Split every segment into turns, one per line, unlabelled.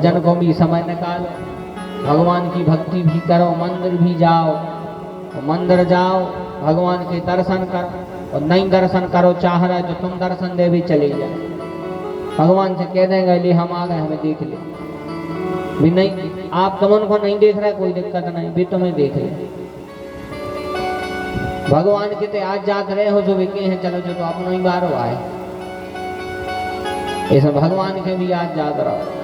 भजन को भी समय निकालो, भगवान की भक्ति भी करो, मंदिर भी जाओ, मंदिर जाओ भगवान के दर्शन करो, और नहीं दर्शन करो चाह रहे तो तुम दर्शन दे भी चले जाओ, भगवान से कह देंगे ले हम आ गए हमें देख ले भी। नहीं आप तुमन को नहीं देख रहे कोई दिक्कत नहीं, भी तुम्हें देख ले। भगवान के आज जात रहे हो जो विके हैं चलो जो तो अपनो ही बारो आए, ऐसा भगवान के भी आज जात रहो,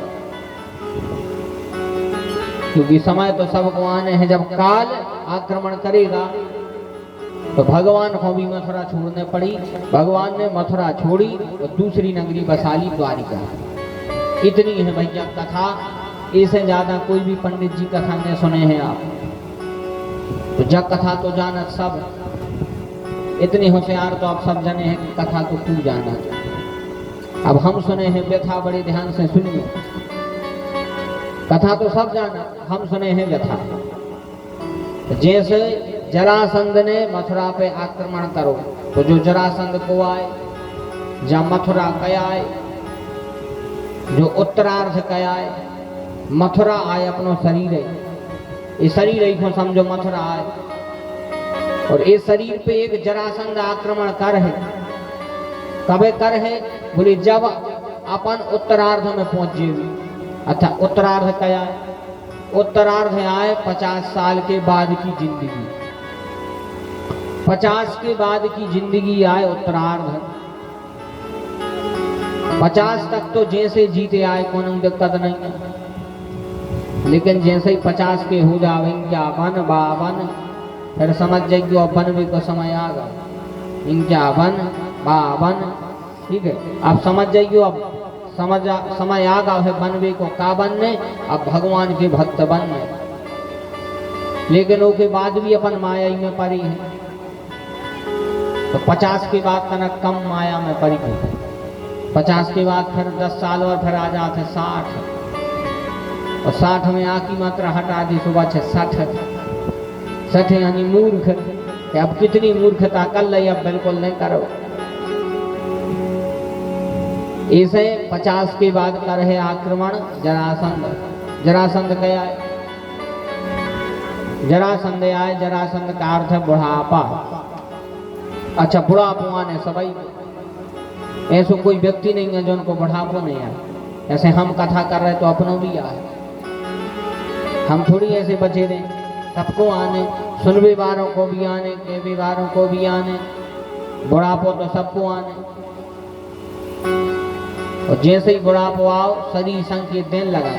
क्योंकि समय तो सबको आने हैं। जब काल आक्रमण करेगा तो भगवान को भी मथुरा छोड़ने पड़ी। भगवान ने मथुरा छोड़ी और दूसरी नगरी बसा ली द्वारिका। इतनी है भैया कथा, इससे ज्यादा कोई भी पंडित जी कथा नहीं सुने हैं आप, तो जग कथा तो जाना सब, इतनी होशियार तो आप सब जाने हैं कथा को क्यों जाना। अब हम सुने हैं व्यथा, बड़े ध्यान से सुनिए, कथा तो सब जाना, हम सुने हैं व्यथा। जैसे जरासंध ने मथुरा पे आक्रमण करो, तो जो जरासंध को आए, जब मथुरा कया आए, जो उत्तरार्ध कया आए, मथुरा आए अपनो शरीर है, इस शरीर ही को समझो मथुरा आए, और इस शरीर पे एक जरासंध आक्रमण कर है। कबे कर है बोले जब अपन उत्तरार्ध में पहुंच जेगी। अच्छा उत्तरार्ध क्या है? उत्तरार्ध आए 50 साल के बाद की जिंदगी, 50 के बाद की जिंदगी आए उत्तरार्ध। 50 तक तो जैसे जीते आए कोई दिक्कत नहीं है, लेकिन जैसे ही 50 के हो जावेंगे वन बावन, फिर समझ जाएगी अब बनवे को समय आ गया, इनका वन बावन, ठीक है। अब समझ जाइए अब समय आ गया है बनवे को का बनने, अब भगवान के भक्त बनने। लेकिन उसके बाद भी अपन माया ही में पड़ी है, तो 50 के बाद तनक कम माया में पड़ी है। 50 के बाद फिर 10 साल और फिर आ जाते 60, और 60 में आकी मात्रा हटा दी सुबह 60 यानी मूर्ख। अब कितनी मूर्खता कर ली, अब बिल्कुल नहीं करो। इसे 50 के बाद कर है आक्रमण जरासंध। जरासंध क्या है? जरासंध आए, जरासंध का अर्थ है बुढ़ापा। अच्छा बुढ़ापो आने सभी, ऐसा कोई व्यक्ति नहीं है जो उनको बुढ़ापो नहीं आए। ऐसे हम कथा कर रहे तो अपनों भी आए, हम थोड़ी ऐसे बचे रहे, सबको आने, सुनवे वालों को भी आने, कहवे वालों को भी आने, बुढ़ापो तो सबको आने। और जैसे ही बुढ़ापो आओ शरीर संकेत देने लगा,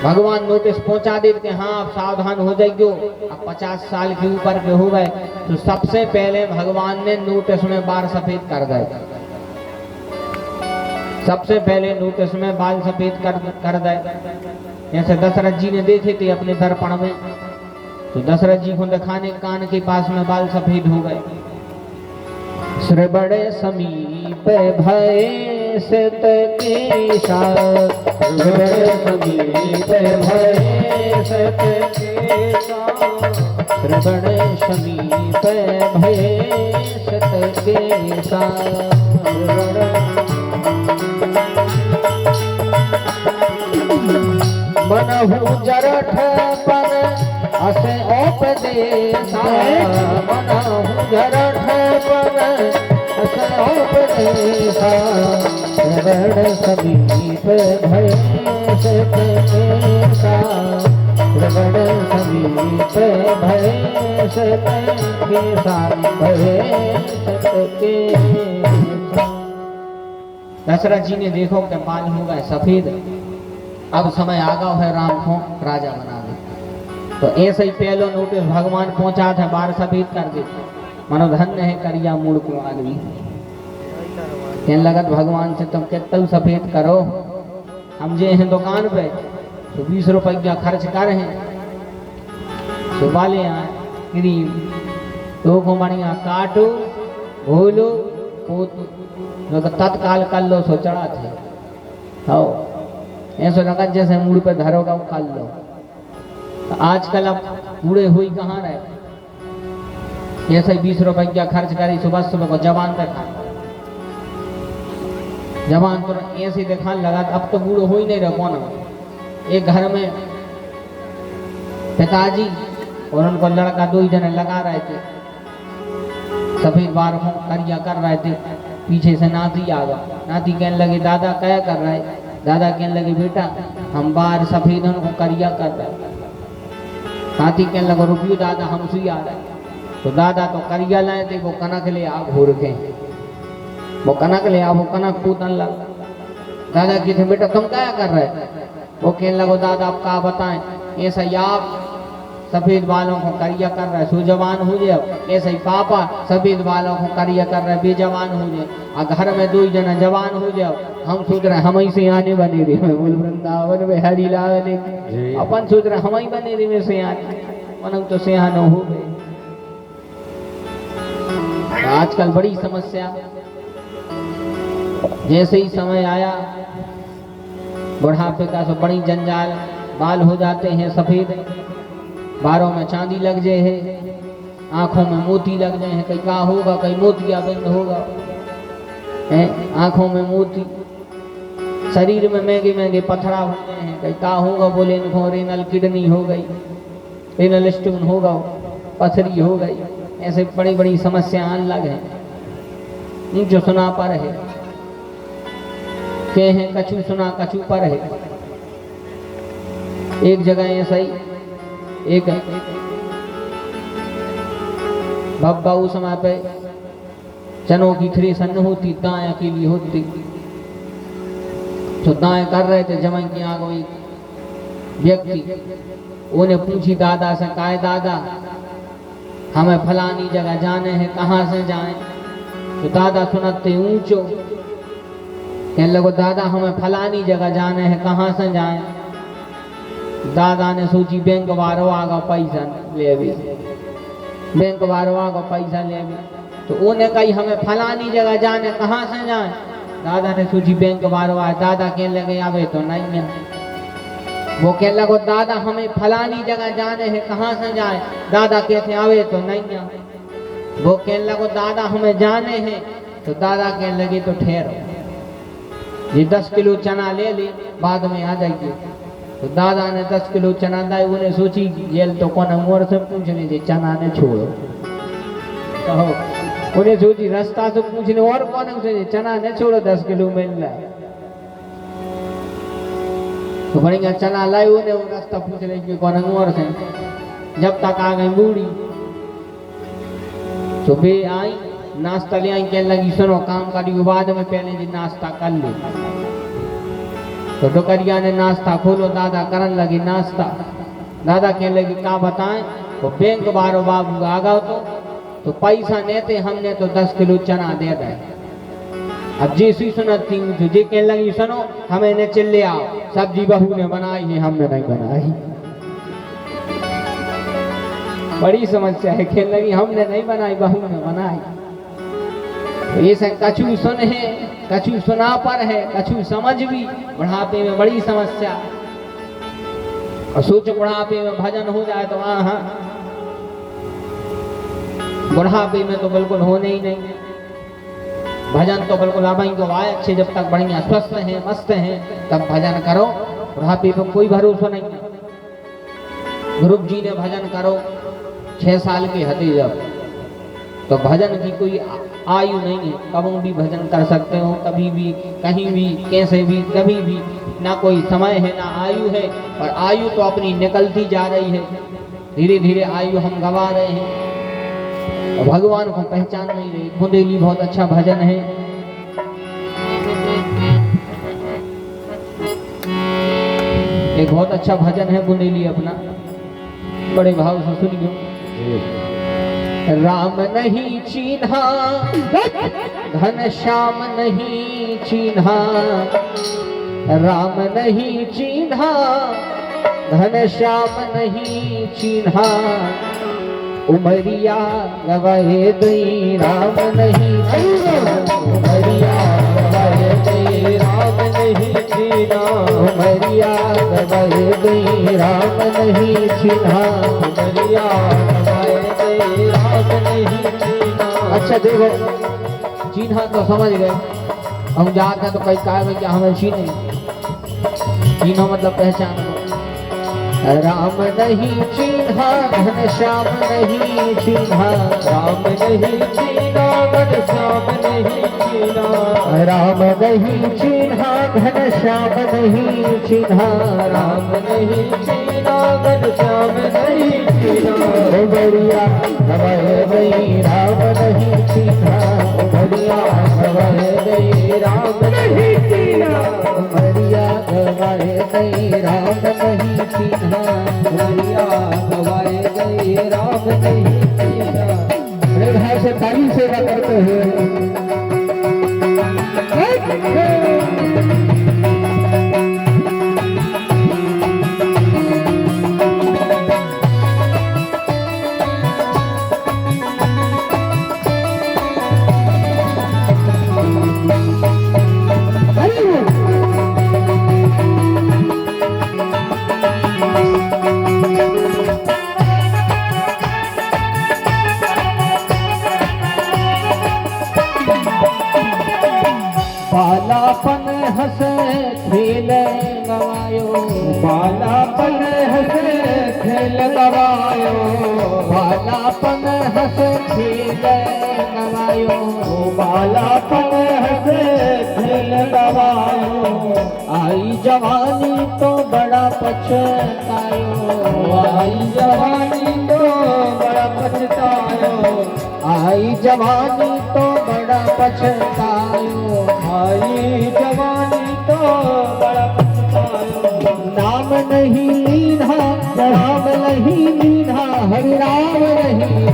भगवान नोटिस पहुंचा देते हाँ आप सावधान हो जाइयो। अब 50 साल के ऊपर के हो गए तो सबसे पहले भगवान ने नोटिस में बाल सफेद कर गए। सबसे पहले नोटिस में बाल सफेद कर गए। जैसे दशरथ जी ने देखे थे अपने दर्पण में, तो दशरथ जी को दिखाने कान के पास में बाल सफेद हो गए। श्रवण समीप भय सत केशा, श्रवण समीप भय सत केशा, श्रवण समीप भय सत केशा। मनहु जरठ पर असे उपदेशा, मनहु जरठ पर असे उपदेशा, श्रवण समीप भय सत केशा, श्रवण समीप भय सत केशा, भय सत केशा। दशरथ जी ने देखो कि बाल हो गए सफेद, अब समय आ गया है राम को राजा बना दे। तो ऐसे ही पहलो नोटिस भगवान पहुंचा था, बार सफेद कर दे। मनो धन्य है करिया मूड को आदमी, कहने लगत भगवान से तुम कितना सफेद करो, हम जे हैं दुकान पे तो 20 रुपया खर्च कर हैं, तो वाले आए क्रीम तो को बढ़िया काटो घोलो तत्काल कर लो, सो चढ़ा थे हो ऐसा लगा जैसे मूड पे धरोगा वो खा लो। आजकल अब बूढ़े हुई कहाँ रहे, ऐसे 20 रुपया खर्च करी सुबह सुबह को जवान पे खा। जवान तो ऐसे दिखाने लगा, अब तो बूढ़ो हो ही नहीं रहा कौन। एक घर में पिताजी और उनको लड़का 2 जने लगा रहे थे, सफेद बार करिया कर रहे थे। पीछे से नाती आ गया, नाती कहने लगे दादा क्या कर रहे। दादा कहने लगे बेटा हम बाहर सफेद उनको करिया कर रहे। नाती कहने लगा रुकियो दादा हम सुई आ रहे। तो दादा तो करिया लाए थे, वो कनक ले आग हो रखे, वो कनक ले आ, वो कनक पूतन लगा। दादा कहते बेटा तुम क्या कर रहे। वो कहने लगो दादा आप क्या बताएं, ऐसा ही आप सफेद बालों को करिया कर रहा है, सुजवान हो जाए। ऐसे ही पापा सफेद बालों को करिया कर रहा है, बेजवान हो जाए। और घर में 2 जना जवान हो जाओ, हम सोच रहे हम ही से आने बने रहे बोल वृंदावन में हरी लाने, अपन सोच रहे हम ही बने रहे से आने, मन तो सियान हो गए। आजकल बड़ी समस्या, जैसे ही समय आया बुढ़ापे का, तो बड़ी जंजाल, बाल हो जाते हैं सफेद, बालों में चांदी लग जाए है, आंखों में मोती लग जाए हैं, कहीं क्या होगा, कहीं मोतिया बंद होगा, आंखों में मोती, शरीर में महंगे महंगे पत्थरा हो गए हैं, कहीं क्या होगा, बोले इनको रेनल किडनी हो गई, रेनल स्टोन होगा, पथरी हो गई। ऐसे बड़ी बड़ी समस्या आने लगे हैं। जो सुना पर है के हैं कछु सुना कछु पर है। एक जगह ऐसा ही एक बब्बा उस समय पे चनों की थ्रेसर न होती, दाएं अकेली होती, तो दाएं कर रहे थे। जमाई की आगे एक व्यक्ति उन्हें पूछी दादा से, काय दादा हमें फलानी जगह जाने हैं, कहाँ से जाएं। तो दादा सुनते ऊंचो कहने लगो दादा हमें फलानी जगह जाने हैं, कहाँ से जाएं। दादा ने सोची बैंक वारो आगा पैसा ले भी, बैंक वारो आगा पैसा ले भी। तो उन्हें कही हमें फलानी जगह जाने, कहाँ से जाएं। दादा ने सोची बैंक वारो आए। दादा कहने लगे आवे तो नहीं है। वो कहने लगो दादा हमें फलानी जगह जाने हैं, कहाँ से जाएं। दादा कहते आवे तो नहीं है। वो कहने लगो दादा हमें जाने हैं। तो दादा कहने लगे तो ठहरो, ये 10 किलो चना ले ली, बाद में आ जाएगी। तो दादा ने 10 किलो चना दाई। उन्हें सोची जेल तो कौन मोर से पूछने दे, चना ने छोड़ो। कहो उन्हें सोची रास्ता से पूछने और कौन से चना ने छोड़ो, 10 किलो मिल रहा है। तो बढ़िया चना लाई, उन्हें वो रास्ता पूछ रहे कि कौन मोर से। जब तक आ गई बूढ़ी तो बे आई, नाश्ता ले आई। कहने लगी सुनो काम करी बाद में, पहले जी नाश्ता कर लो। तो डोकरिया ने नाश्ता खोलो, दादा करन लगी नाश्ता। दादा कहने लगी क्या बताएं। तो बैंक बारो बाबू आ गए तो पैसा देते, हमने तो 10 किलो चना दे दे। अब जैसी सुनती हूँ तुझे कहने लगी सुनो हमें ने चिल्ले आओ, सब्जी बहू ने बनाई है, हमने नहीं बनाई। बड़ी समस्या है। कहने लगी हमने नहीं बनाई, बहू ने बनाई। तो ये सब कछु सुन है, कछु सुना पर है, कछु समझ भी। बुढ़ापे में बड़ी समस्या। और सोच बुढ़ापे में भजन हो जाए तो हाँ, बुढ़ापे में तो बिल्कुल होने ही नहीं। भजन तो बिल्कुल अब ही को आए अच्छे, जब तक बढ़िया स्वस्थ हैं मस्त हैं तब भजन करो। बुढ़ापे पर कोई भरोसा नहीं है। ध्रुव जी ने भजन करो 6 साल के हते जब, तो भजन की कोई आयु नहीं है, कभी भी भजन कर सकते हो, कभी भी कहीं भी कैसे भी कभी भी। ना कोई समय है ना आयु है, और आयु तो अपनी निकलती जा रही है। धीरे धीरे आयु हम गवा रहे हैं, भगवान को पहचान नहीं रही। बुंदेली बहुत अच्छा भजन है। एक बहुत अच्छा भजन है बुंदेली अपना, बड़े भाव से सुनियो। राम नहीं चीन्हा घन श्याम नहीं चीन्हा, राम नहीं चीन्हा घन श्याम नहीं चीन्हा, उमरिया गवाए दई राम नहीं चीन्हा, उमरिया गवाए दई राम नहीं चीन्हा, उमरिया गवाए दई राम नहीं चीन्हा, उमरिया गवाए दई राम नहीं चीन्हा। अच्छा देखो, चीन्हा तो समझ गए, हम जाते तो कई कहे कि हमें छीने छीनो मतलब पहचान राम नहीं चिन्हा घनश्याम नहीं चिन्हा
राम नहीं चीना घनश्याम नहीं चीना
राम नहीं चिन्हा घनश्याम नहीं चिन्हा
राम नहीं चीना घनश्याम नहीं चीना
बढ़िया गवाए गई राम नहीं चिन्हा बढ़िया गवाए गई राम नहीं चिन्हा बढ़िया गवाए गई राम नहीं चिन्हा
बढ़िया गवाए गए राम नहीं चीना।
बड़े भाई से ताली सेवा करते हुए बालापन हंसे खेल गवायो
बालापन हंसे खेल गवायो
बालापन हंसे खेल गवायो
बालापन हंसे खेल गवायो
आई जवानी तो बड़ा पछतायो
आई जवानी तो बड़ा पछतायो
आई जवानी तो बड़ा पछतायो
आई जवानी तो बड़ा पछतायो
नाम नहीं लीना राम नहीं लीना हरि राम नहीं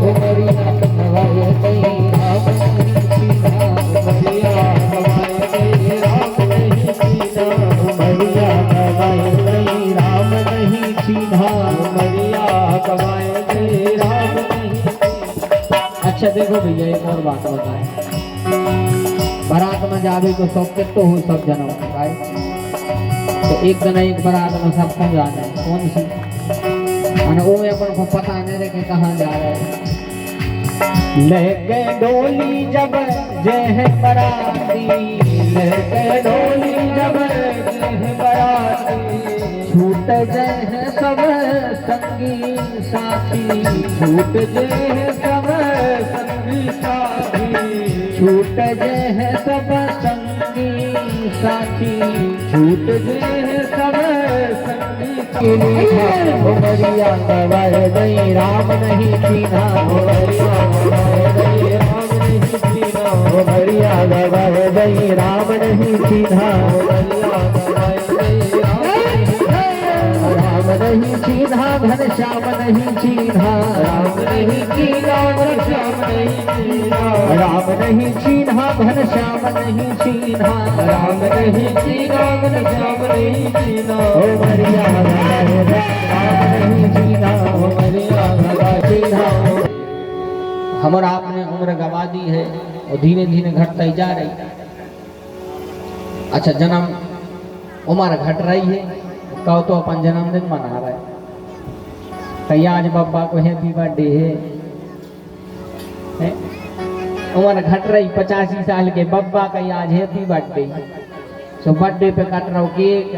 उमरिया गवाए गई राम नहीं लीना
बढ़िया गवाए गए राम नहीं चीना
उमरिया गवाए गई राम नहीं चिन्हा
बढ़िया गवाए गए राम नहीं।
अच्छा देखो भैया एक और बात बताए बारात में जावे को शौक तो हो सब जनों का तो एक दिन एक बारात में सब कौन जाना है कौन सी और वो में अपन को पता नहीं रहे कि कहाँ जा रहे हैं लेके डोली जब जय बराती लेके डोली जब जय बराती छूट जय सब संगी साथी
छूट जे सब संगी साथी
छूट जय सब संगी साथी
छूट जे सब संगी
उमरिया गवाए गई राम नहीं चीना
बढ़िया गवाए गए राम नहीं चीना
उमरिया गवाए गई राम नहीं चीना
बढ़िया गवाए गए
राम नहीं चीना घनश्याम नहीं चीना
राम नहीं चीना घनश्याम नहीं चीना
राम नहीं चीना घनश्याम नहीं चीना
राम नहीं चीना घनश्याम नहीं चीना
उमरिया गवाए गई राम नहीं चीना
बढ़िया गवाए
चीना हमारा आपने उम्र गवा दी है और धीरे धीरे घटता ही जा रही है। अच्छा जन्म उम्र घट रही है कहो तो अपन जन्मदिन मना रहे कहीं आज बब्बा को हैप्पी बर्थडे है उम्र घट रही 85 साल के बब्बा कहीं आज हैप्पी बर्थडे तो बर्थडे पे कट रहा हो केक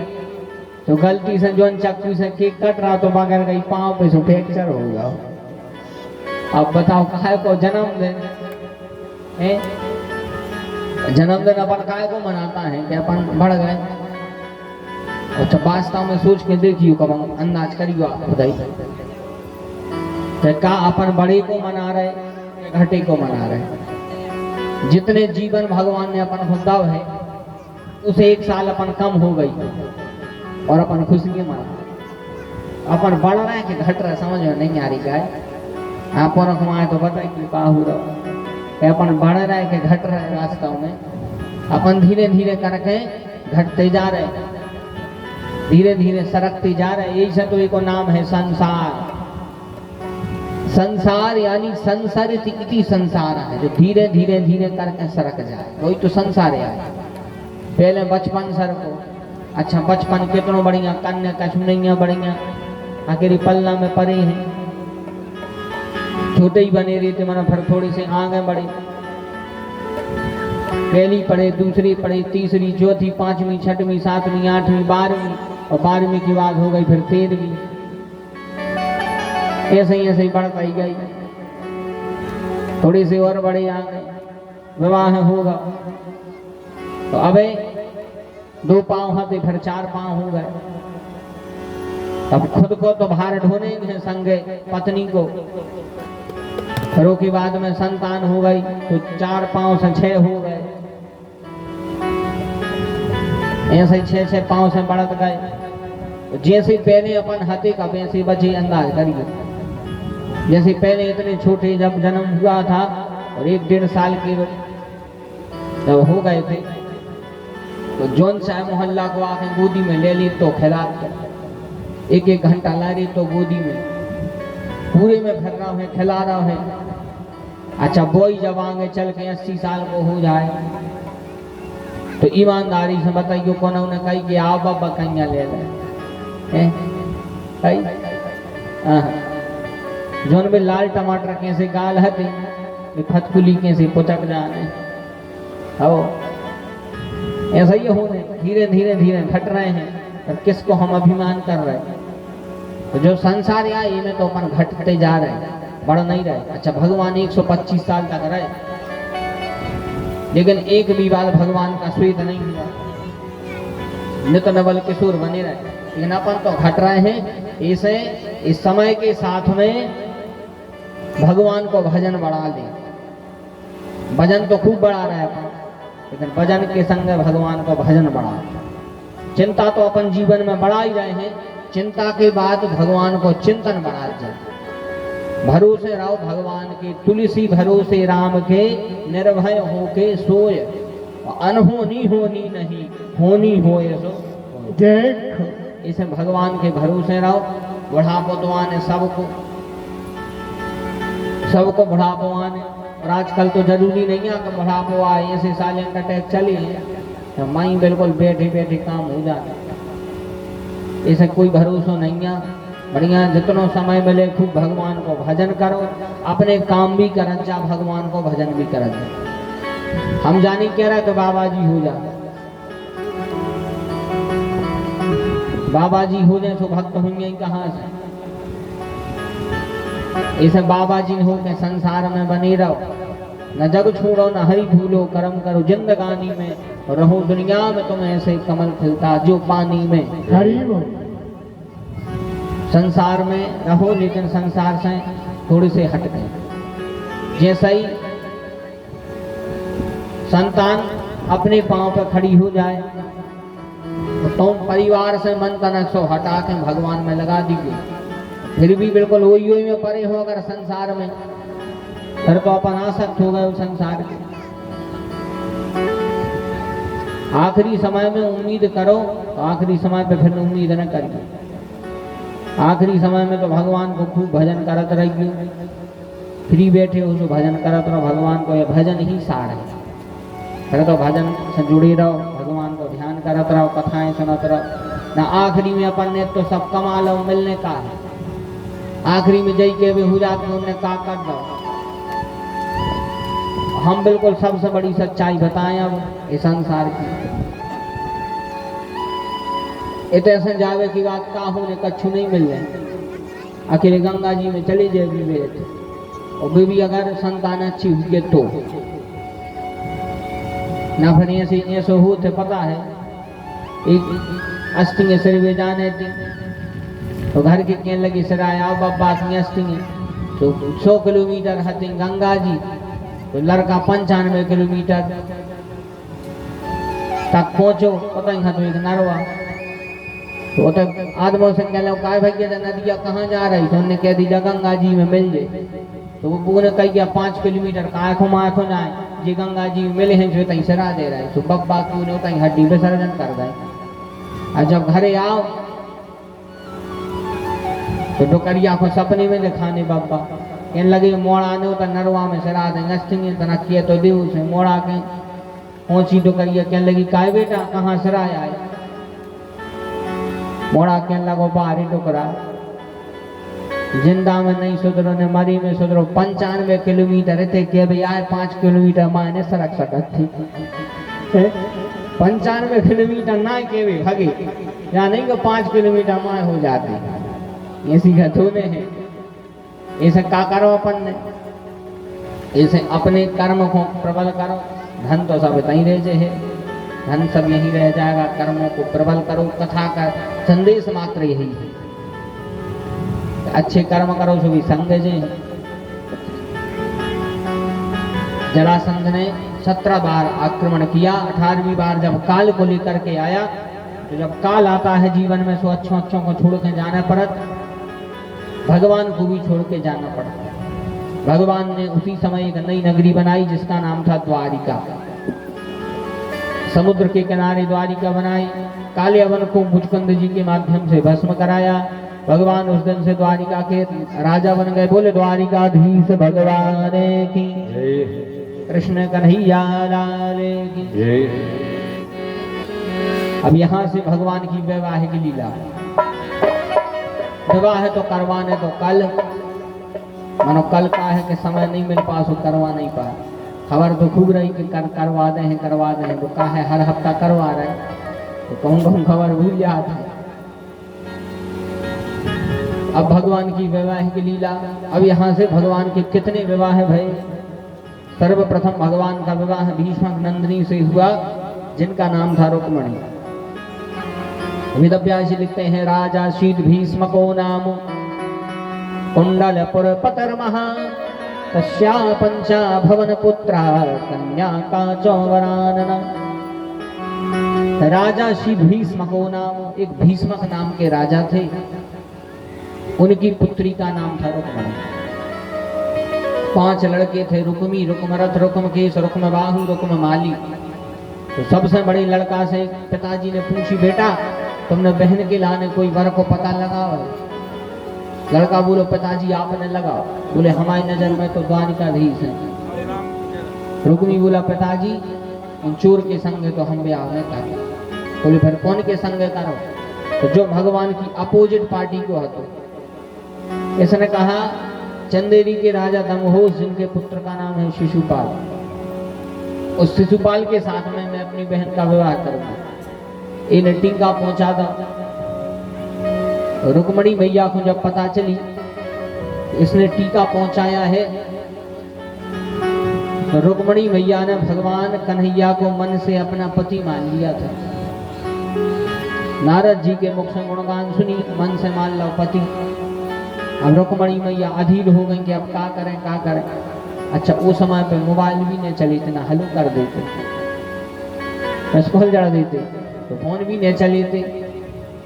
तो गलती से जो चक्कू से केक कट रहा तो मगर कहीं पाँव पे से फ्रैक्चर होगा। अब बताओ काहे को जन्मदिन है जन्मदिन अपन काहे को मनाता है कि अपन बढ़ गए अच्छा वास्तव में सोच के देखियो कब हम अंदाज करियो आप बताइए कि का अपन बड़े को मना रहे घटे को मना रहे जितने जीवन भगवान ने अपन को दव है उसे एक साल अपन कम हो गई और अपन खुशी के मना अपन बढ़ रहे कि घट रहे समझ में नहीं आ रही क्या है आप रखवाए तो बताए कि का हो रहा अपन बढ़ रहे कि घट रहे वास्तव में अपन धीरे धीरे करके घटते जा रहे धीरे धीरे सरकते जा रहे यही से तो एक नाम है संसार संसार यानी संसारित इति संसार है जो धीरे धीरे धीरे करके सरक जाए वही तो संसार है पहले बचपन सर को अच्छा बचपन कितनों बढ़िया कन्या कछुनैया बढ़िया आखिर पल्ला में पड़े हैं छोटे ही बने रहे थे मना फिर थोड़ी से आगे बढ़े पहली पढ़े, दूसरी पढ़े, तीसरी, चौथी, पांचवी, छठवीं, सातवीं, आठवीं, 12वीं और 12वीं की बात हो गई फिर 13वीं। ऐसे ही बढ़ता ही गई। थोड़ी सी और बड़े आ गए, विवाह होगा तो अबे 2 पांव होते फिर 4 पांव हो गए। अब खुद को तो भार ढोनेंगे संगे पत्नी को, फिर के बाद में संतान हो गई तो 4 पांव से 6 हो गए। ऐसे 6-6 पांव से बढ़त गए। जैसे पहले अपन हते का वैसे बचे अंदाज करिए। जैसे पहले इतने छोटे जब जन्म हुआ था और 1-1.5 साल के जब हो गए थे तो जौन सा मोहल्ला को आके गोदी में ले ली तो खिलाते, 1-1 घंटा ला रही तो गोदी में पूरे में फिर रहा है, खिला रहा है। अच्छा बोई जब आगे चल के 80 साल को हो जाए तो ईमानदारी से बताइए कौन उन्हें कही कि आओ बाबा कन्या ले ले जोन में लाल टमाटर कैसे गाल है फतकुली कैसे पुचक जाने हो। ऐसा ही होने धीरे धीरे धीरे घट रहे हैं। और किसको हम अभिमान कर रहे हैं? तो जो संसार या इनमें तो अपन घटते जा रहे हैं, बढ़ नहीं रहे। अच्छा भगवान 125 साल तक रहे, लेकिन एक भी बार भगवान का स्वेद नहीं हुआ, नित नवल किशोर बने रहे। लेकिन अपन तो घट रहे हैं। इसे इस समय के साथ में भगवान को भजन बढ़ा दे। भजन तो खूब बढ़ा रहे अपन, लेकिन भजन के संग भगवान को भजन बढ़ा। चिंता तो अपन जीवन में बढ़ा ही रहे हैं, चिंता के बाद भगवान को चिंतन बढ़ा जाए। भरोसे रहो भगवान के, तुलसी भरोसे राम के, निर्भय होके सोय, अनहोनी होनी नहीं, होनी होए सो देख। इसे भगवान के भरोसे रहो। बुढ़ापो तो आने सबको बुढ़ापो आने। और आजकल तो जरूरी नहीं है कि बुढ़ापो आए, ऐसे साइलेंट अटैक चली तो माई बिल्कुल बैठे बैठे काम हो जाता। इसे कोई भरोसा नहीं है। बढ़िया जितनो समय मिले खूब भगवान को भजन करो, अपने काम भी करन जा, भगवान को भजन भी करन जा। हम जानी कह रहे तो बाबा जी हो जाए, बाबा जी हो जाए तो भक्त होंगे कहाँ से? इसे बाबा जी हो के संसार में बने रहो, न जग छोड़ो न हरि भूलो, कर्म करो जिंदगानी में, रहो दुनिया में तुम ऐसे कमल खिलता जो पानी में। हरि संसार में रहो, लेकिन संसार से थोड़ी से हट गए। जैसे ही संतान अपने पांव पर खड़ी हो जाए तो तुम परिवार से मन तनक सो हटा के भगवान में लगा दीजिए। फिर भी बिल्कुल वही में परे हो अगर संसार में, फिर तो अपन आसक्त हो गए संसार के। आखिरी समय में उम्मीद करो तो आखिरी समय पे फिर उम्मीद न करिए। आखिरी समय में तो भगवान को खूब भजन करत रहिए। फ्री बैठे हो तो भजन करत रहो भगवान को, ये भजन ही सार है। फिर तो भजन से जुड़े रहो, भगवान को ध्यान करत रहो, कथाएं सुनत रहो। ना आखिरी में अपन ने तो सब कमा लो, मिलने का है। आखिरी में जई के भी हो जाते उन्हें का कर दो। हम बिल्कुल सबसे बड़ी सच्चाई बताएं अब इस संसार की। इतने जावे की बात का होने कछु नहीं मिल रहे। अकेले गंगा जी में चले जाए भी बैठ, और भी अगर संतान अच्छी हुई है तो ना फिर ऐसे होते पता है। एक अस्टिंग सिर जाने थी तो घर के कहने लगी सराय आओ बाबा की अस्टिंग तो 100 किलोमीटर हती गंगा जी, तो लड़का 95 किलोमीटर तक पहुंचो। पता ही तो एक नरवा तो आदमों से कह लो काय भैया नदिया कहाँ जा रही, तो उन्होंने कह दीजिए गंगा जी में मिल जाए। तो वो ने कही 5 किलोमीटर का आँखों जाए जी गंगा जी मिले हैं जो तई सरा दे रहा है। तो बब्बा की उन्हें तई हड्डी विसर्जन कर दे। और जब घरे आओ तो डोकरिया को सपने में दिखाने बब्बा कहने लगे मोड़ा ने तो नरवा में सरा देंगे अस्टिंग तना किए तो दे उसे मोड़ा के पहुंची। डोकरिया कहने लगी काय बेटा कहाँ सराया है? मोड़ा कहने लगो बाहरी टुकड़ा जिंदा में नहीं सुधरो ने मरी में सुधरो 95 किलोमीटर थे के भाई आए 5 किलोमीटर मायने सड़क सकत थी 95 किलोमीटर ना के भी भागे या नहीं कि 5 किलोमीटर माए हो जाते ऐसी घटोने हैं। ऐसे का करो अपन ने ऐसे अपने कर्म को प्रबल करो। धन तो सब तई रह है, धन सब यही रह जाएगा। कर्मों को प्रबल करो। कथा का संदेश मात्र यही है, अच्छे कर्म करो जो भी संग जे। जरासंध ने 17 बार आक्रमण किया। 18वीं बार जब काल को लेकर के आया, तो जब काल आता है जीवन में सो अच्छों को छोड़ के जाना पड़त, भगवान को भी छोड़ के जाना पड़ता। भगवान ने उसी समय एक नई नगरी बनाई जिसका नाम था द्वारिका। समुद्र के किनारे द्वारिका बनाई। काले अवन को मुचकंद जी के माध्यम से भस्म कराया। भगवान उस दिन से द्वारिका के राजा बन गए। बोले द्वारिकाधीश भगवान की, कृष्ण कन्हैया लाल की। अब यहाँ से भगवान की वैवाहिक लीला। विवाह तो करवाने तो कल, मानो कल का है कि समय नहीं मिल पा सो करवा नहीं पा। खबर तो खूब रही कि करवा दे हैं, तो का है हर हफ्ता करवा रहे, तो कहूँ खबर भूल जाते हैं। अब भगवान की वैवाहिक लीला। अब यहाँ से भगवान के कितने विवाह भये। सर्वप्रथम भगवान का विवाह भीष्मक नंदिनी से हुआ, जिनका नाम था रुक्मणी। वेदव्यास लिखते हैं, राजा शीत भीष्मको नाम कुंडलपुर पतर्महा, तस्या पंचा भवन पुत्रा कन्या का चौवरानना। राजा शीत भीष्मको नाम, एक भीष्मक नाम के राजा थे। उनकी पुत्री का नाम था रुक्मणी। 5 लड़के थे, रुक्मी, रुक्मरथ, रुक्मकेश, रुक्मबाहु, रुक्ममाली। तो सबसे बड़े लड़का से पिताजी ने पूछी, बेटा तुमने बहन के लाने कोई वर को पता लगाओ? लड़का बोलो, पिताजी आपने लगाओ। बोले हमारी नजर में तो द्वारिकाधीश है। रुक्मी बोला, पिताजी उन चोर के संग तो हम ब्याह में कर। बोले फिर कौन के संग करो? तो जो भगवान की अपोजिट पार्टी को हतो। इसने कहा, चंदेरी के राजा दमघोष, जिनके पुत्र का नाम है शिशुपाल, उस शिशुपाल के साथ में मैं अपनी बहन का विवाह करूंगा। इन्हें टीका पहुंचा दो। रुक्मणी मैया को जब पता चली इसने टीका पहुंचाया है, तो रुक्मणी मैया ने भगवान कन्हैया को मन से अपना पति मान लिया था। नारद जी के मुख से गुणगान सुनी, मन से मान लो पति। अब रुक्मणी मैया अधीर हो गई कि अब क्या करें। अच्छा, उस समय पे मोबाइल भी नहीं चले थे, ना हलो कर देते, मिसकॉल जड़ देते, तो फोन भी नहीं चले थे।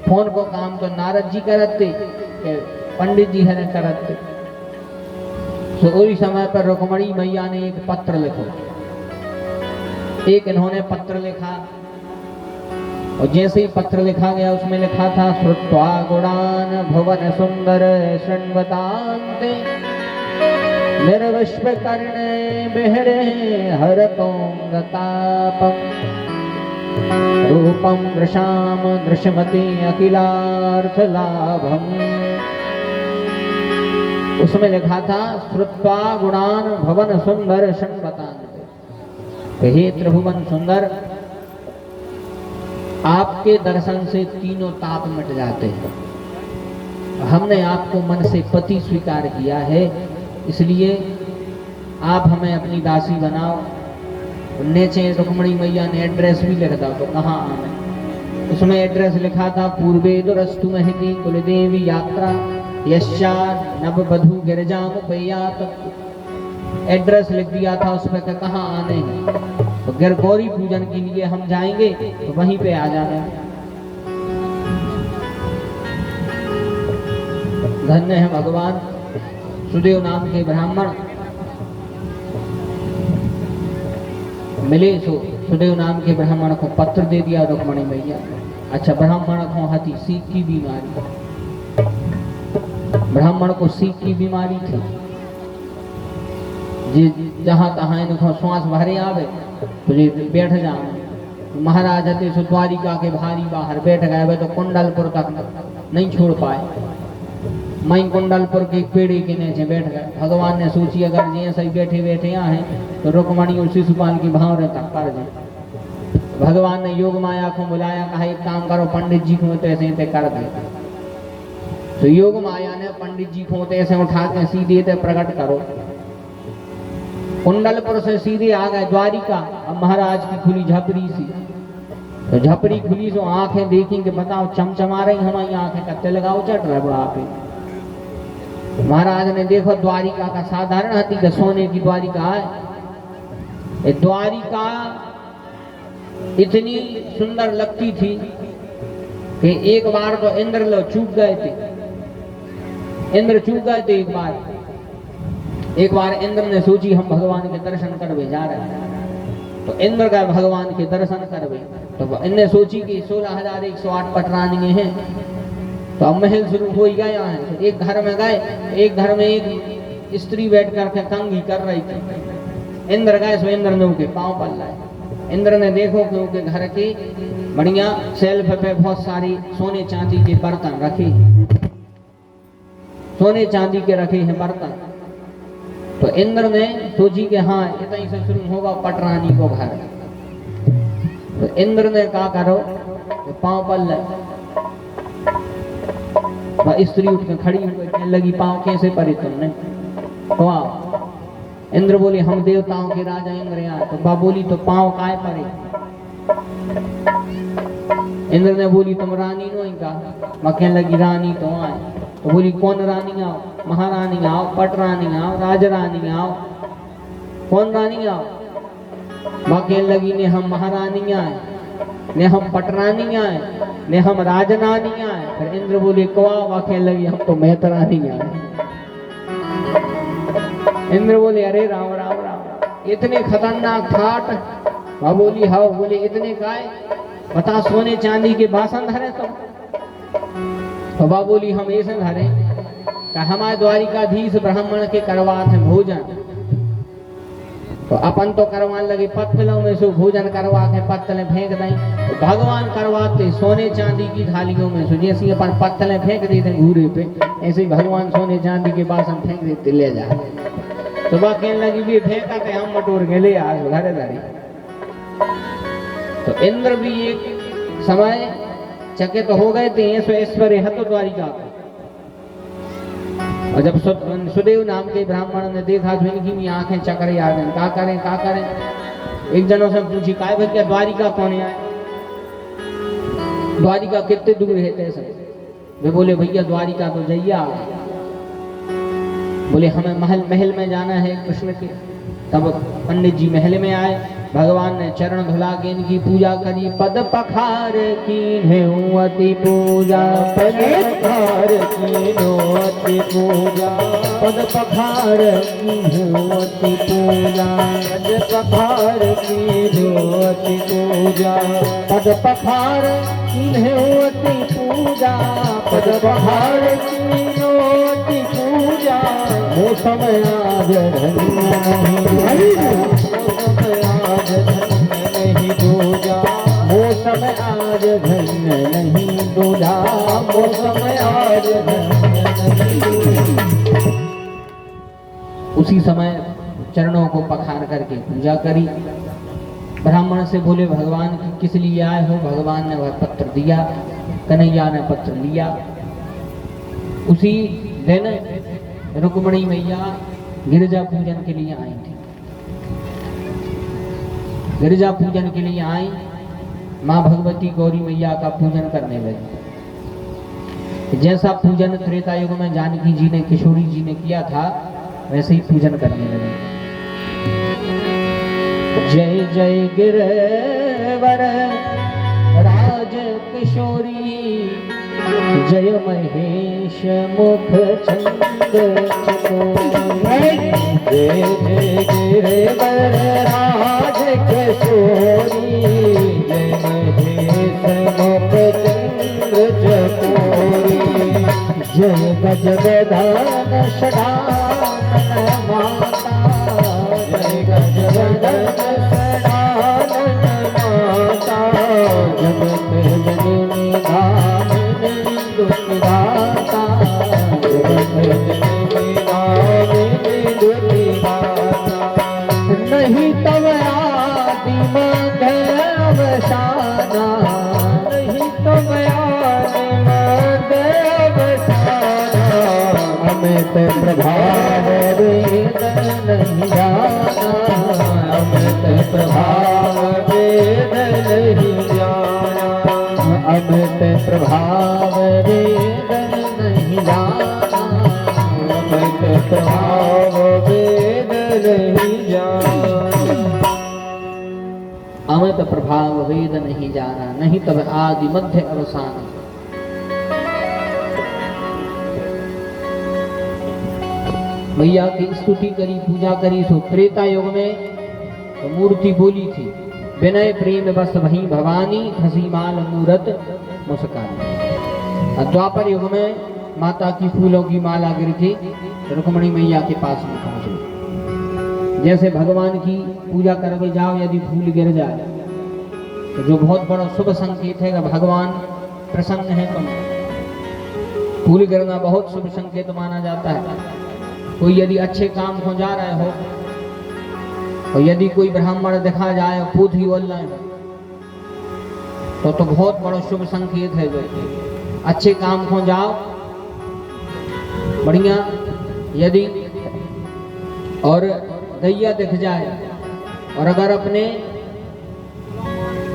फोन को काम तो नारद जी करते, पंडित जी है करते। तो उसी समय पर रुक्मणी मैया ने एक पत्र लिखा। एक इन्होंने पत्र लिखा, और जैसे ही पत्र लिखा गया उसमें लिखा था, श्रुत्वा गुणान भुवन सुंदर शृण्वतान्ते, निर्विश्व कर्णे बिहरे हरतोंगतापम्, रूपम दृशाम दृश्यमति अखिलार्थ लाभम। उसमें लिखा था, श्रुत्वा गुणान भवन सुंदर शृण्वतान्ते। हे त्रिभुवन सुंदर, आपके दर्शन से तीनों ताप मिट जाते हैं। हमने आपको मन से पति स्वीकार किया है, इसलिए आप हमें अपनी दासी बनाओ। नीचे रुक्मणी मैया ने एड्रेस भी लिखा, तो कहाँ आना। उसमें एड्रेस लिखा था, पूर्वे दुरस्तु महती कुलदेवी यात्रा, यश्चा नववधू गिरजामुपयात। एड्रेस लिख दिया था उस पर कहाँ आने हैं। तो गौरी पूजन के लिए हम जाएंगे, तो वहीं पे आ जाना। धन्य है भगवान। सुदेव नाम के ब्राह्मण मिले, सो सुदेव नाम के ब्राह्मण को पत्र दे दिया रुक्मणी मैया। अच्छा, ब्राह्मण को हती सीख की बीमारी, ब्राह्मण को सीख की बीमारी थी। जहां तहां इनको श्वास भरे आवे तो बैठ जाओ। महाराज हते सो द्वारिका के भारी बाहर बैठ गए, तो कुंडलपुर तक नहीं छोड़ पाए। मई कुंडलपुर के एक पेड़ी के नीचे बैठ गए। भगवान ने सोची अगर जी सही बैठे बैठे यहाँ हैं तो रुक्मणी और शिशुपाल की भाव रहता कर जाए। भगवान ने योग माया को बुलाया, कहा एक काम करो पंडित जी को ऐसे कर दे। तो योग माया ने पंडित जी को ऐसे उठा के सीधे ते प्रकट करो। कुंडलपुर से सीधे आ गए द्वारिका। अब महाराज की खुली झपरी सी, तो झपरी खुली तो आंखें देखी कि बताओ चमचमा रही हमारी आंखें, कत्ते लगाओ चट रहे बुढ़ापे। महाराज ने देखो द्वारिका का साधारण हाथी का सोने की द्वारिका है। ये द्वारिका इतनी सुंदर लगती थी कि एक बार तो इंद्र लोग चूक गए थे। इंद्र चूक गए थे एक बार इंद्र ने सोची हम भगवान के दर्शन करवे जा रहे हैं, तो इंद्र गए भगवान के दर्शन करवे। तो इनने सोची कि 16,108 पटरानी हैं, तो अब महल शुरू हो ही गया है। तो एक घर में गए, एक घर में एक स्त्री बैठ कर के कंघी कर रही थी। इंद्र गए, सो इंद्र ने उनके पाँव पल लाए। इंद्र ने देखो कि उनके घर की बढ़िया सेल्फ पे बहुत सारी सोने चांदी के बर्तन रखे, सोने चांदी के रखे हैं बर्तन। तो इंद्र ने सोची कि हाँ इतना ही से शुरू होगा पटरानी को घर। तो इंद्र ने कहा करो पाँव पल लाए। स्त्री उठ के खड़ी कहने लगी पाँव कैसे परे तुमने? तो आओ। इंद्र बोले हम देवताओं के राजा इंद्र यहाँ। तो बा बोली तो पाँव काय परे? इंद्र ने बोली तुम रानी नो ही कहा। मैं कहने लगी रानी तो आए। तो बोली कौन रानी आओ? महारानी आओ, पटरानी आओ, राजरानी आओ, कौन रानी आओ? मैं कहने लगी ने हम महारानी आए, ने हम पटरानी आए, ने हम राजरानी आए। फिर इंद्र बोले कवा? वाकई लगी हम तो मेहतरानी आए। इंद्र बोले अरे राम राम राम, इतने खतरनाक ठाट? वह बोली हाँ। बोले इतने काय? बता सोने चांदी के बासन धरे तुम? तो वह बोली हम ऐसे धरे का हमारे द्वारिकाधीश ब्राह्मण के करवात है भोजन। तो अपन तो करवाने लगे पत्तलों में से भोजन करवा के पत्तलें फेंक दें। तो भगवान करवाते सोने चांदी की थालियों में से, जैसे अपन पत्तलें फेंक देते घूरे पे, ऐसे ही भगवान सोने चांदी के बासन फेंक देते ले जा। तो वह कहने लगी भी फेंका थे हम मटोर के ले आज घरे धरे। तो इंद्र भी एक समय चकित हो गए थे ऐश्वर्य है तो द्वारिका का। और जब सुदेव नाम के ब्राह्मण ने देखा तो इनकी भी आंखें चकरे आ गई। क्या करें क्या करें? एक जनों से पूछी काय भैया द्वारिका कौन है? द्वारिका कितने दूर है? तैसे वे बोले भैया द्वारिका तो जैया। बोले हमें महल में जाना है कृष्ण के। तब पंडित जी महल में आए। भगवान ने चरण धुला के इनकी पूजा करी। पद पखार की अति पूजा, पद पखार की अति पूजा, पद पखार की अति पूजा, पद पखार की अति पूजा, पद पखार की अति पूजा, पद पखार की अति पूजा। मौसम आज नहीं दूजा, मौसम आज धन्य नहीं दूजा, मौसम आज धन्य नहीं। उसी समय चरणों को पखार करके पूजा करी। ब्राह्मण से बोले भगवान किस लिए आए हो? भगवान ने वह पत्र दिया, कन्हैया ने पत्र लिया। उसी दिन रुक्मणी मैया गिरजा पूजन के लिए आई थी। गिरजा पूजन के लिए आई। माँ भगवती गौरी मैया का पूजन करने लगी। जैसा पूजन त्रेता युग में जानकी जी ने, किशोरी जी ने किया था, वैसे ही पूजन करने लगे। जय जय गिरवर राज किशोरी, जय महेश मुख चंद चकोरी। जय जय गिरवर राज किशोरी, जय महेश मुख चंद चकोरी। जय गजबदन षडानन माता, जय गजबदन षडानन माता। जगत जननी धामिनी दुखदाता, अमित प्रभाव वेद नहीं जाना, अमित प्रभाव वेद नहीं जाना, अमित प्रभाव वेद नहीं जाना, अमित प्रभाव वेद नहीं जाना, अमित प्रभाव वेद नहीं जाना, नहीं तब आदि मध्य अवसान। मैया की स्तुति करी, पूजा करी। सो त्रेता युग में तो मूर्ति बोली थी, विनय प्रेम बस वही भवानी, हसी माल मूरत मुस्कानी। द्वापर युग में माता की फूलों की माला गिर के रुक्मणी मैया के पास में पहुंचे। जैसे भगवान की पूजा करके जाओ, यदि फूल गिर जाए तो जो बहुत बड़ा शुभ संकेत है कि भगवान प्रसन्न है। तुम फूल गिरना बहुत शुभ संकेत माना जाता है। कोई यदि अच्छे काम हो जा रहे हो और यदि कोई ब्राह्मण देखा जाए पूथी बोल रहे हो तो बहुत बड़ा शुभ संकेत है। जो अच्छे काम हो जाओ बढ़िया, यदि और गैया दिख जाए और अगर अपने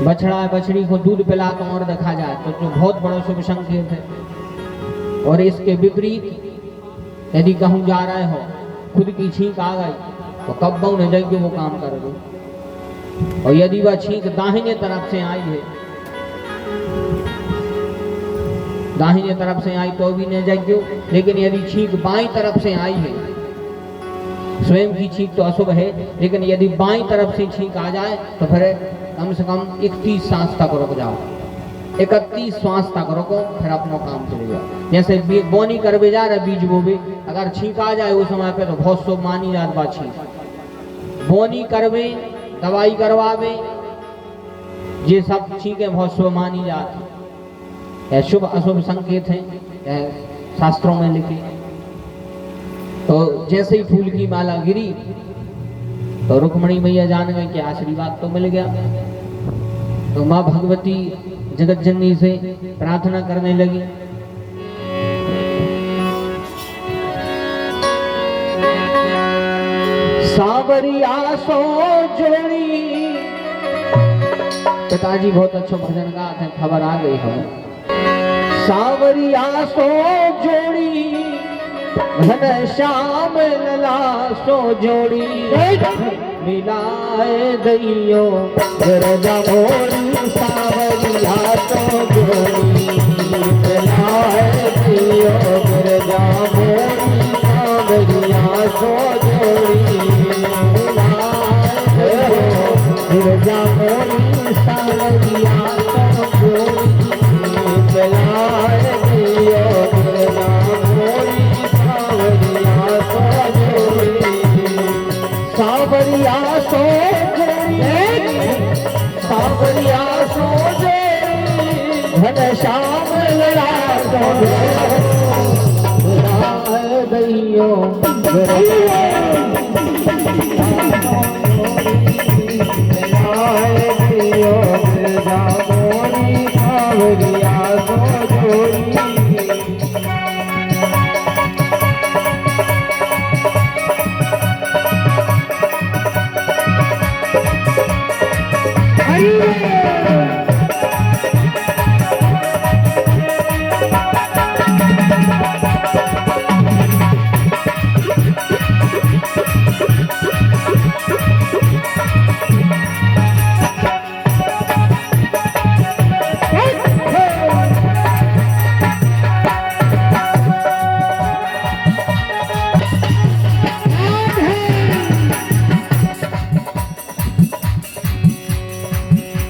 बछड़ा बछड़ी को दूध पिला तो और देखा जाए तो जो बहुत बड़ा शुभ संकेत है। और इसके विपरीत यदि कहूँ जा रहे हो, खुद की छींक आ गई तो कब न जाइए वो काम कर दो। और यदि वह छींक दाहिने तरफ से आई है, दाहिने तरफ से आई तो भी न जाइए। लेकिन यदि छींक बाईं तरफ से आई है, स्वयं की छींक तो अशुभ है, लेकिन यदि बाईं तरफ से छींक आ जाए तो फिर कम से कम 31 सांस तक रुक जाओ, 31 श्वास तक रुको, फिर अपना काम चले जाओ। जैसे बोनी करवे जा रहा बीज बोवे, अगर छींक आ जाए उस समय पे तो बहुत शुभ मानी जात बात। छींक बोनी करवे, दवाई करवावे, ये सब छींके बहुत शुभ मानी जाती है। शुभ अशुभ संकेत है शास्त्रों में लिखे। तो जैसे ही फूल की माला गिरी तो रुक्मणी मैया जान गई कि आशीर्वाद तो मिल गया। तो माँ भगवती जगत जननी से प्रार्थना करने लगी। सावरिया सो जोड़ी, पिताजी बहुत अच्छा भजन गाते हैं, खबर आ गई है। सावरिया सो जोड़ी, घन श्याम लला सो जोड़ी, मिलाए दैयो गरजा मोरी, सावरिया सो जोड़ी, मिलाए दैयो गरजा मोरी, सावरिया सो जोड़ी, मिलाए दैयो गरजा मोरी, सावरिया सो जोड़ी, मिलाए दैयो गरजा मोरी, सावरिया सो जोड़ी, सावरिया सो जोड़ी, सावरिया सो जोड़ी, घन श्याम लला सो दैयो सावरिया सो जोड़ी।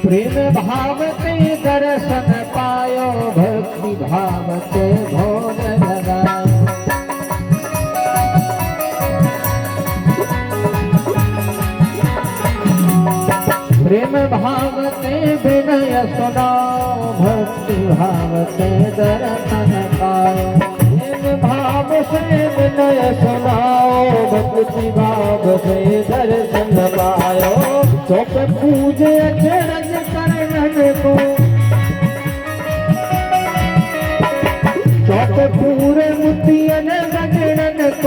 प्रेम भावते दर्शन पायो, भक्ति भावते भोग लगायो। प्रेम भावते विनय सुनाओ, भक्ति भावते दर्शन पायो। प्रेम भाव से विनय सुनाओ, भक्ति भाव से दर्शन पायो। चौक पूजे अचरज करन को, चौक पूरे मुतियन गजरन को,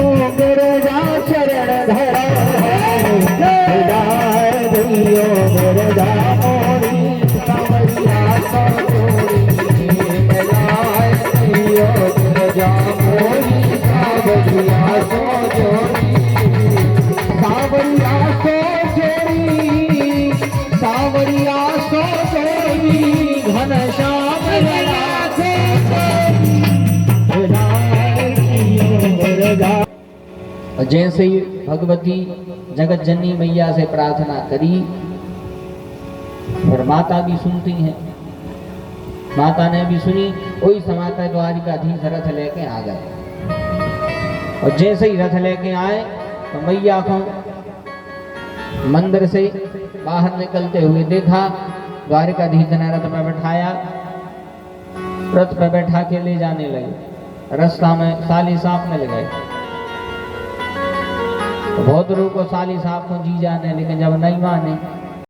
और जैसे ही भगवती जगत जननी मैया से प्रार्थना करी, फिर माता भी सुनती हैं। माता ने भी सुनी, वही समय पर द्वारिकाधीश रथ लेके आ गए। और जैसे ही रथ लेके आए तो मैया को मंदिर से बाहर निकलते हुए देखा। द्वारिकाधीश ने रथ में बैठाया, रथ पे बैठा के ले जाने लगे। रास्ता में साली साहब मिल गए। तो बहुत लोगों को साली साहब को जी जाने, लेकिन जब नहीं माने